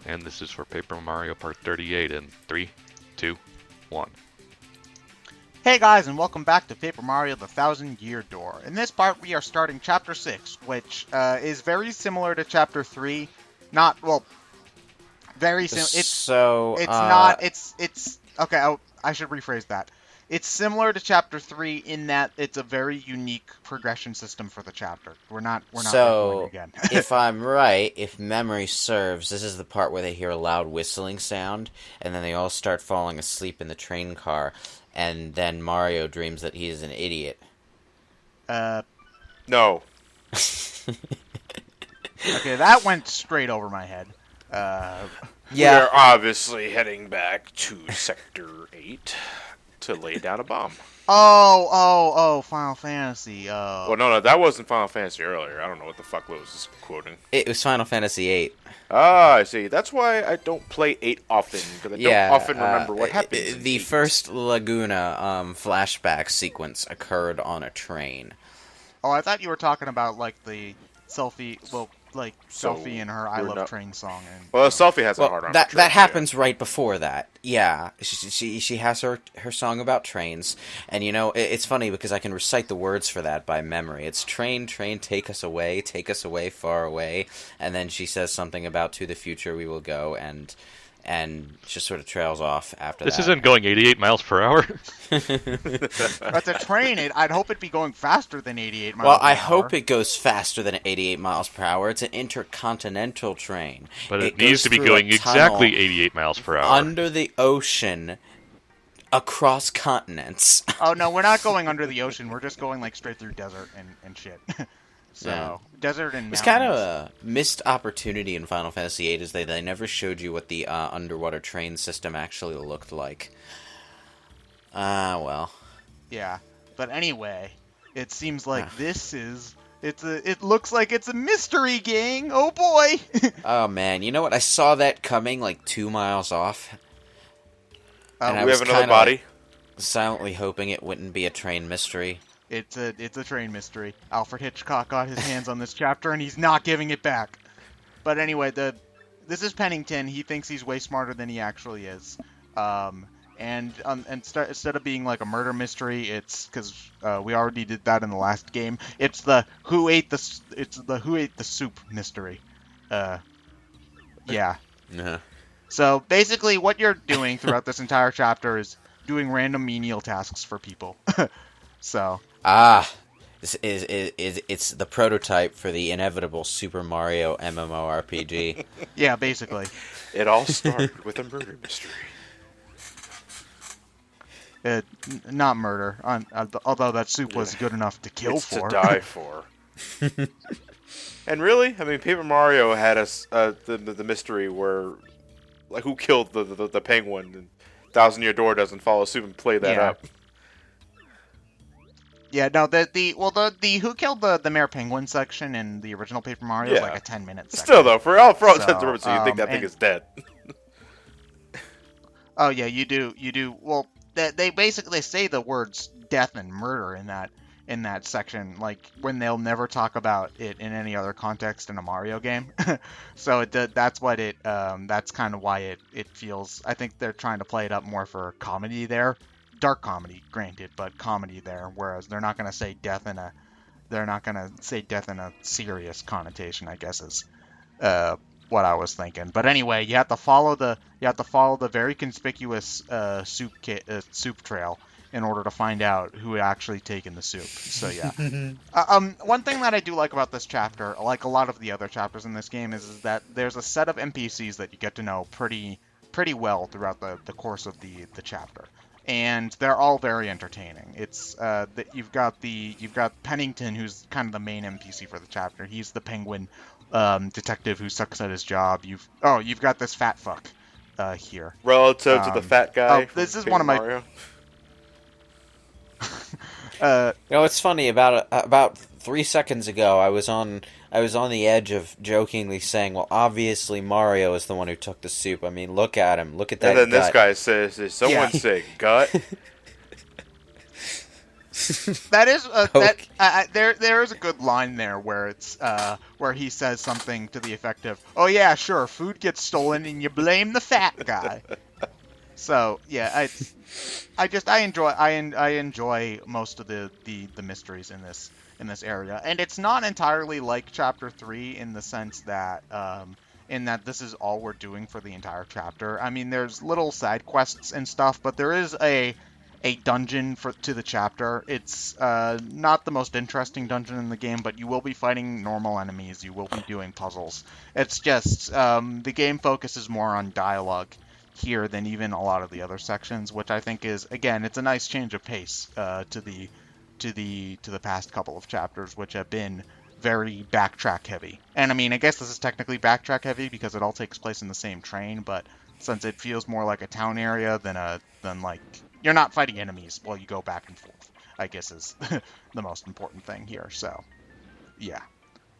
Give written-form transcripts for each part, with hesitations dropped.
and this is for Paper Mario Part 38 in 3, 2, 1. Hey guys, and welcome back to Paper Mario the Thousand Year Door. In this part, we are starting Chapter 6, which is very similar to Chapter 3. Not, well, very similar. Okay, I should rephrase that. It's similar to Chapter 3 in that it's a very unique progression system for the chapter. We're not going again. If I'm right, if memory serves, this is the part where they hear a loud whistling sound, and then they all start falling asleep in the train car, and then Mario dreams that he is an idiot. No. Okay, that went straight over my head. Yeah. We're obviously heading back to Sector 8 to lay down a bomb. Oh, Final Fantasy. Well, no, that wasn't Final Fantasy earlier. I don't know what the fuck Lewis is quoting. It was Final Fantasy VIII. Ah, I see. That's why I don't play 8 often, because I don't often remember what happens. The first Laguna flashback sequence occurred on a train. Oh, I thought you were talking about, like, the Selphie, Selphie and her I Love Train song. Well, Selphie has a hard on that happens right before that. Yeah, she has her song about trains, and it's funny because I can recite the words for that by memory. It's train, take us away, far away, and then she says something about to the future we will go, and just sort of trails off after that. This isn't going 88 miles per hour. That's a train. I'd hope it'd be going faster than 88 miles per hour. Well, I hope it goes faster than 88 miles per hour. It's an intercontinental train. But it needs to be going exactly 88 miles per hour. Under the ocean, across continents. Oh, no, we're not going under the ocean. We're just going, straight through desert and shit. So, yeah. Desert and mountains. It's kind of a missed opportunity in Final Fantasy VIII is they never showed you what the underwater train system actually looked like. Well. Yeah, but anyway, it seems like it looks like it's a mystery, gang! Oh boy! Oh man, you know what? I saw that coming 2 miles off. And we have another body? Silently hoping it wouldn't be a train mystery. It's a train mystery. Alfred Hitchcock got his hands on this chapter, and he's not giving it back. But anyway, this is Pennington. He thinks he's way smarter than he actually is. Instead of being like a murder mystery, it's because we already did that in the last game. It's the who ate the soup mystery. Yeah. Uh-huh. So basically, what you're doing throughout this entire chapter is doing random menial tasks for people. So. This it's the prototype for the inevitable Super Mario MMORPG. Yeah, basically. It all started with a murder mystery. Not murder, although that soup was good enough to kill it's for. To die for. And really, I mean, Paper Mario had the mystery where, who killed the penguin? And Thousand Year Door doesn't follow suit and play that up. Yeah, no, the who killed the Mayor Penguin section in the original Paper Mario is like a 10-minute section. Still though, for all intents and purposes, you think that thing is dead. Oh yeah, you do. Well, they basically say the words death and murder in that section, when they'll never talk about it in any other context in a Mario game. So that's kind of why it feels. I think they're trying to play it up more for comedy there. Dark comedy, granted, but comedy there. Whereas they're not going to say death in a serious connotation, I guess is what I was thinking. But anyway, you have to follow the very conspicuous soup trail in order to find out who had actually taken the soup. So yeah. One thing that I do like about this chapter, like a lot of the other chapters in this game, is that there's a set of NPCs that you get to know pretty well throughout the course of the chapter. And they're all very entertaining. It's that you've got Pennington, who's kind of the main NPC for the chapter. He's the penguin detective who sucks at his job. You've got this fat fuck here. Relative to the fat guy. Oh, this is one of my. Mario. It's funny. About 3 seconds ago, I was on the edge of jokingly saying, "Well, obviously Mario is the one who took the soup. I mean, look at him. Look at that." And then gut. this guy says, "Did someone say gut?" That is Okay. there is a good line there where it's where he says something to the effect of, "Oh yeah, sure, food gets stolen and you blame the fat guy." So yeah, I enjoy most of the mysteries in this area, and it's not entirely like Chapter 3 in the sense that in that this is all we're doing for the entire chapter. I mean, there's little side quests and stuff, but there is a dungeon to the chapter. It's not the most interesting dungeon in the game, but you will be fighting normal enemies. You will be doing puzzles. It's just the game focuses more on dialogue here than even a lot of the other sections, which I think is, again, it's a nice change of pace to the past couple of chapters, which have been very backtrack heavy. And I mean, I guess this is technically backtrack heavy because it all takes place in the same train, but since it feels more like a town area than like you're not fighting enemies while you go back and forth, I guess is the most important thing here. So, yeah.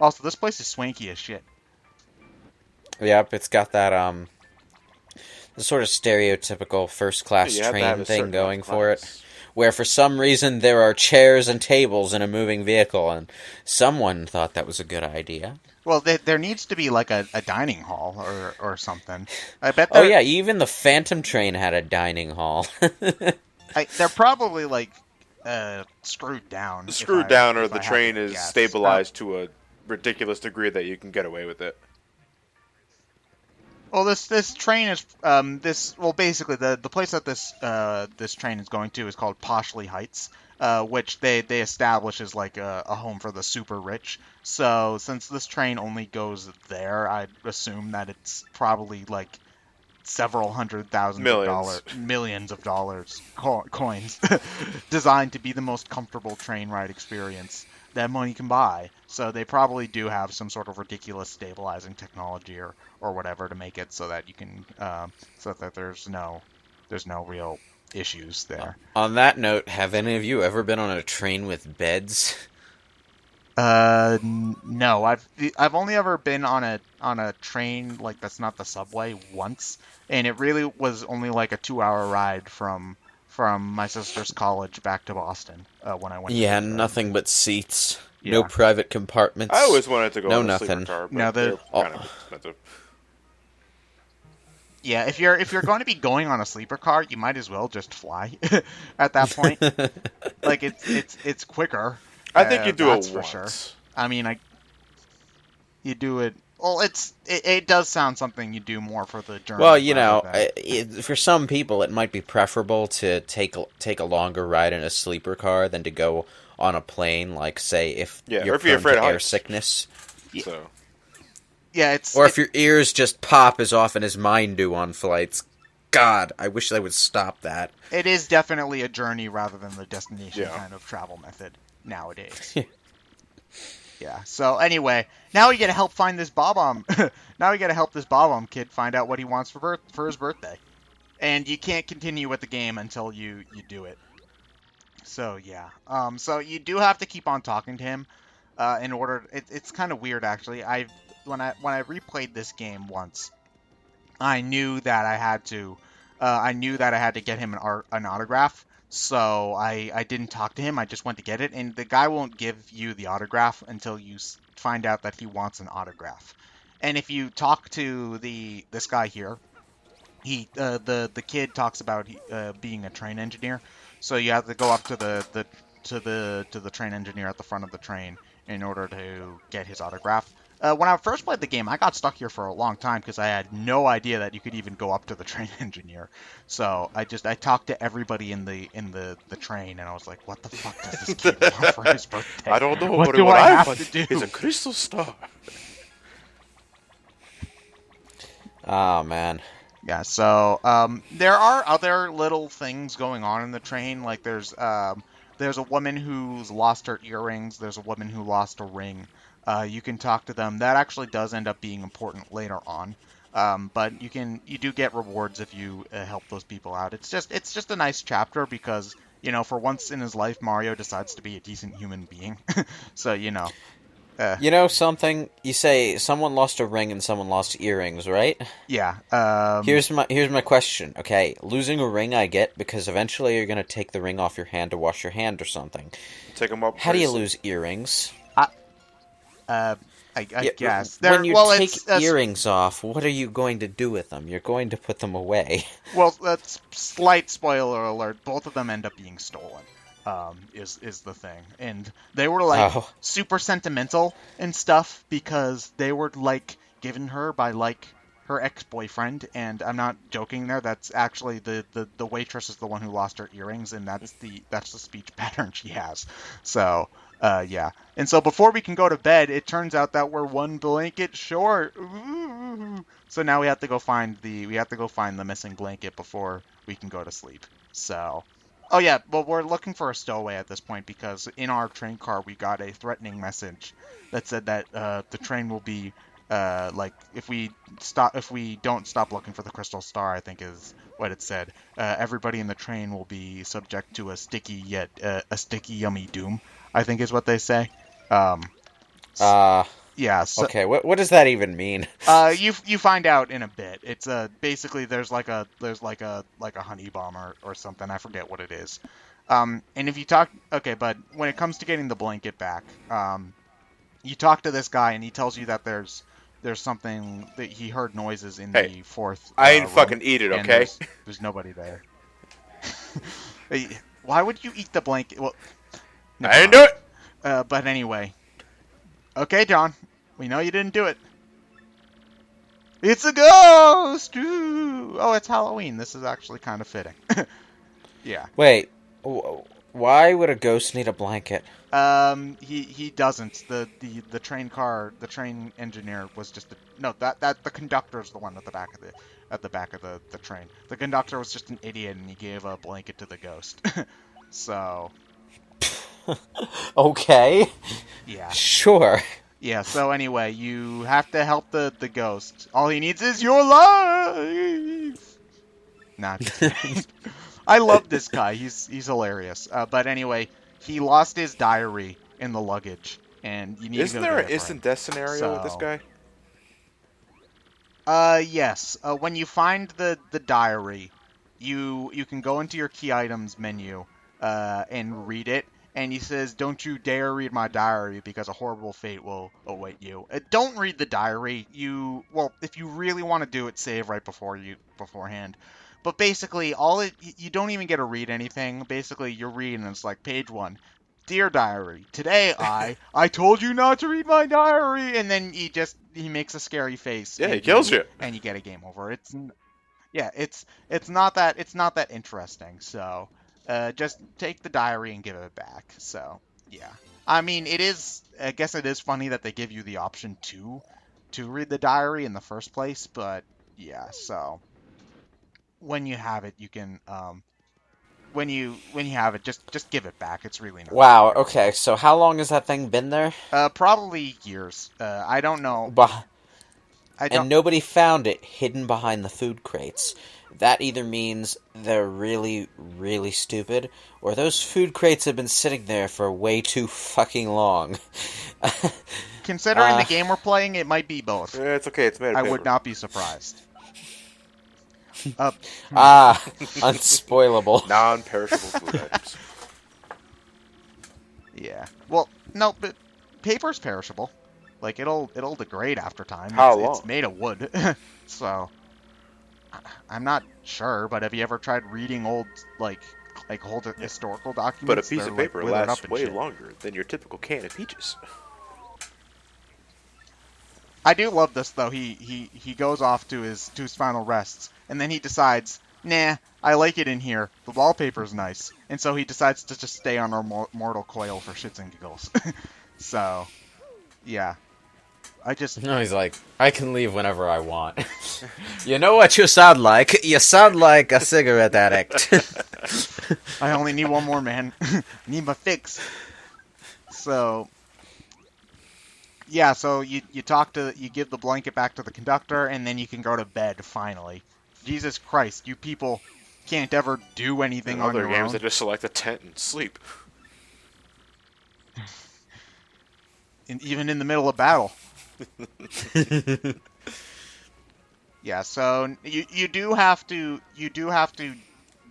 Also, this place is swanky as shit. Yep, it's got that the sort of stereotypical first class You have to have train a thing certain going amount of for it, class. where for some reason there are chairs and tables in a moving vehicle, and someone thought that was a good idea. Well, there needs to be like a dining hall or something. I bet Oh yeah, even the Phantom train had a dining hall. they're probably like screwed down. Screwed down, or if the I had train to is guess. stabilized to a ridiculous degree that you can get away with it. Well, this train is basically the place that this train is going to is called Poshley Heights, which they establish as like a home for the super rich. So since this train only goes there, I'd assume that it's probably like several hundred thousands of dollars, millions of dollars coins, designed to be the most comfortable train ride experience that money can buy. So they probably do have some sort of ridiculous stabilizing technology or whatever to make it so that you can so that there's no real issues there. On that note, have any of you ever been on a train with beds? No, I've only ever been on a train like that's not the subway once, and it really was only like a 2-hour ride from my sister's college back to Boston when I went. Yeah, to nothing but seats. Yeah. No private compartments. I always wanted to go No on a nothing. sleeper car, but No, they're the- kind of expensive. Yeah, if you're going to be going on a sleeper car, you might as well just fly at that point. Like it's quicker. I think you do that's it for once. sure. I mean, you do it. Well, it does sound something you do more for the journey. Well, you know, rather than- for some people, it might be preferable to take a longer ride in a sleeper car than to go on a plane. Like, say, if Yeah, you're or if you're prone afraid to of air heights. sickness, So yeah, it's or if your ears just pop as often as mine do on flights. God, I wish they would stop that. it is definitely a journey rather than the destination Yeah. kind of travel method nowadays. Yeah. So anyway, now we got to help find this Bob-omb. Now we got to help this Bob-omb kid find out what he wants for his birthday, and you can't continue with the game until you do it. So yeah. So you do have to keep on talking to him, in order. It's kind of weird actually. When I replayed this game once, I knew that I had to. I knew that I had to get him an autograph. So I didn't talk to him. I just went to get it, and the guy won't give you the autograph until you find out that he wants an autograph. And if you talk to this guy here, the kid talks about being a train engineer. So you have to go up to the train engineer at the front of the train in order to get his autograph. When I first played the game, I got stuck here for a long time because I had no idea that you could even go up to the train engineer. So I talked to everybody in the train, and I was like, "What the fuck does this kid want for his birthday? I don't know. What but do what I I have want to do?" is a crystal star. Oh man. Yeah, so there are other little things going on in the train. Like there's a woman who's lost her earrings. There's a woman who lost a ring. You can talk to them. That actually does end up being important later on. But you do get rewards if you help those people out. It's just a nice chapter because for once in his life, Mario decides to be a decent human being. So You know something? You say someone lost a ring and someone lost earrings, right? Yeah. Here's my question. Okay, losing a ring I get because eventually you're gonna take the ring off your hand to wash your hand or something. Take them up. How do you lose earrings? I, uh, I Yeah, guess when there. you Well, take earrings off, what are you going to do with them? You're going to put them away. well, that's slight spoiler alert. Both of them end up being stolen. Is the thing, and they were like Oh, super sentimental and stuff because they were like given her by like her ex-boyfriend, and I'm not joking there. That's actually the waitress is the one who lost her earrings, and that's the speech pattern she has. So, yeah. And so before we can go to bed, it turns out that we're one blanket short. Ooh. So now we have to go find the missing blanket before we can go to sleep. So, oh yeah, well we're looking for a stowaway at this point because in our train car we got a threatening message that said that the train will be like if we don't stop looking for the crystal star, I think is what it said. Everybody in the train will be subject to a sticky yummy doom, I think is what they say. Um, s- uh, yeah, so okay. What does that even mean? you find out in a bit. It's basically there's like a honey bomb or something. I forget what it is. And if you talk, okay, but when it comes to getting the blanket back, you talk to this guy and he tells you that there's something that he heard noises in Hey, the fourth I ain't room, fucking eat it, and okay? there's nobody there. Hey, why would you eat the blanket? Well, never I didn't mind. do it. But anyway, okay, John, we know you didn't do it. It's a ghost! Ooh. Oh, it's Halloween. This is actually kind of fitting. Yeah. Wait, why would a ghost need a blanket? He doesn't. The train engineer was just no. That the conductor is the one at the back of the train. The conductor was just an idiot and he gave a blanket to the ghost. So Okay, yeah. sure. Yeah, so anyway, you have to help the ghost. All he needs is your life. Nah, just kidding. I love this guy. He's hilarious. But anyway, he lost his diary in the luggage, and you need to Isn't go there get an it for him. instant death scenario with this So, guy? yes. When you find the diary, you can go into your key items menu, and read it. And he says, "Don't you dare read my diary because a horrible fate will await you." Don't read the diary. Well, if you really want to do it, save right beforehand. But basically, you don't even get to read anything. Basically, you're reading, and it's like page one. Dear diary, today I told you not to read my diary, and then he makes a scary face, Yeah, he and kills you. you get a game over. Yeah, it's not that interesting. So, just take the diary and give it back. So, yeah. I mean, I guess it is funny that they give you the option to read the diary in the first place, but yeah. So when you have it, you can when you have it, just give it back. It's really not that Wow. big of a Okay. deal. So how long has that thing been there? Probably years. I don't know. Bah. I don't. And nobody found it hidden behind the food crates. That either means they're really, really stupid, or those food crates have been sitting there for way too fucking long. Considering the game we're playing, it might be both. Yeah, it's okay. It's made of I paper. would not be surprised. Uh, Unspoilable. Non-perishable food items. yeah. Well, no, but paper's perishable. Like it'll degrade after time. How It's long? made of wood, so I'm not sure. But have you ever tried reading old historical documents? But a piece They're, of like, paper withered lasts up and way shit. longer than your typical can of peaches. I do love this though. He goes off to his final rests, and then he decides, nah, I like it in here. The wallpaper's nice, and so he decides to just stay on our mortal coil for shits and giggles. So, yeah, I just No, he's like, I can leave whenever I want. You know what you sound like? You sound like a cigarette addict. I only need one more, man. Need my fix. So, yeah, so you give the blanket back to the conductor, and then you can go to bed finally. Jesus Christ, you people can't ever do anything In on other your games, own. they just select a tent and sleep. even in the middle of battle. Yeah, so you do have to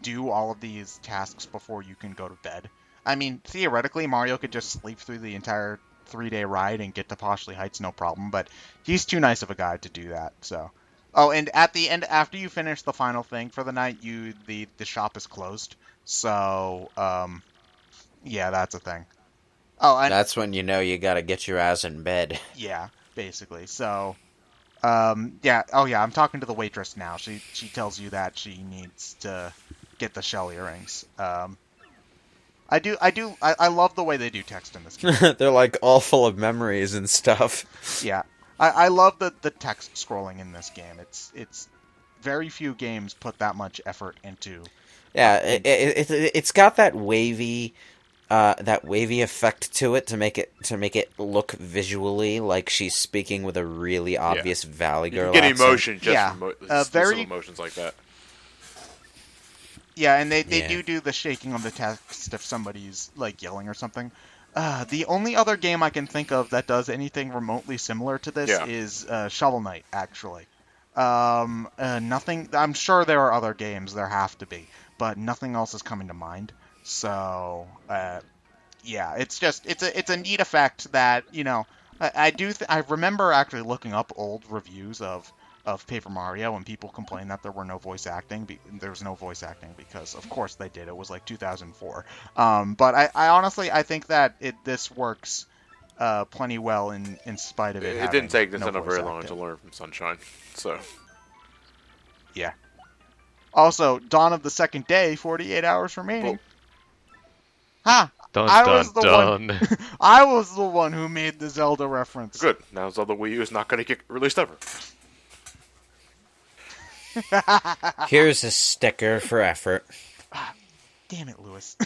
do all of these tasks before you can go to bed. I mean, theoretically, Mario could just sleep through the entire 3-day ride and get to Poshley Heights no problem, but he's too nice of a guy to do that. So, oh, and at the end, after you finish the final thing for the night, the shop is closed. So, yeah, that's a thing. Oh, and That's when you know you gotta get your ass in bed. yeah, basically. So, yeah. Oh, yeah. I'm talking to the waitress now. She tells you that she needs to get the shell earrings. I love the way they do text in this game. They're like all full of memories and stuff. Yeah, I love the text scrolling in this game. It's very few games put that much effort into. Yeah, it's got that wavy effect to it to make it look visually like she's speaking with a really obvious Valley You Girl can get accent. emotion just Yeah. from Very- little emotions like that. Yeah, and they Yeah. do the shaking of the text if somebody's like yelling or something. The only other game I can think of that does anything remotely similar to this Yeah. is Shovel Knight, actually. Nothing. I'm sure there are other games. There have to be, but nothing else is coming to mind. So, yeah, it's a neat effect that I remember actually looking up old reviews of Paper Mario, and people complained that there was no voice acting because of course they did. It was like 2004. But I honestly think that this works plenty well in spite of it. It didn't take no Nintendo voice very long acting. to learn from Sunshine, so Yeah. Also, Dawn of the Second Day, 48 hours remaining. Ha! Dun I dun was the dun. I was the one who made the Zelda reference. good. Now Zelda Wii U is not going to get released ever. Here's a sticker for effort. Damn it, Lewis.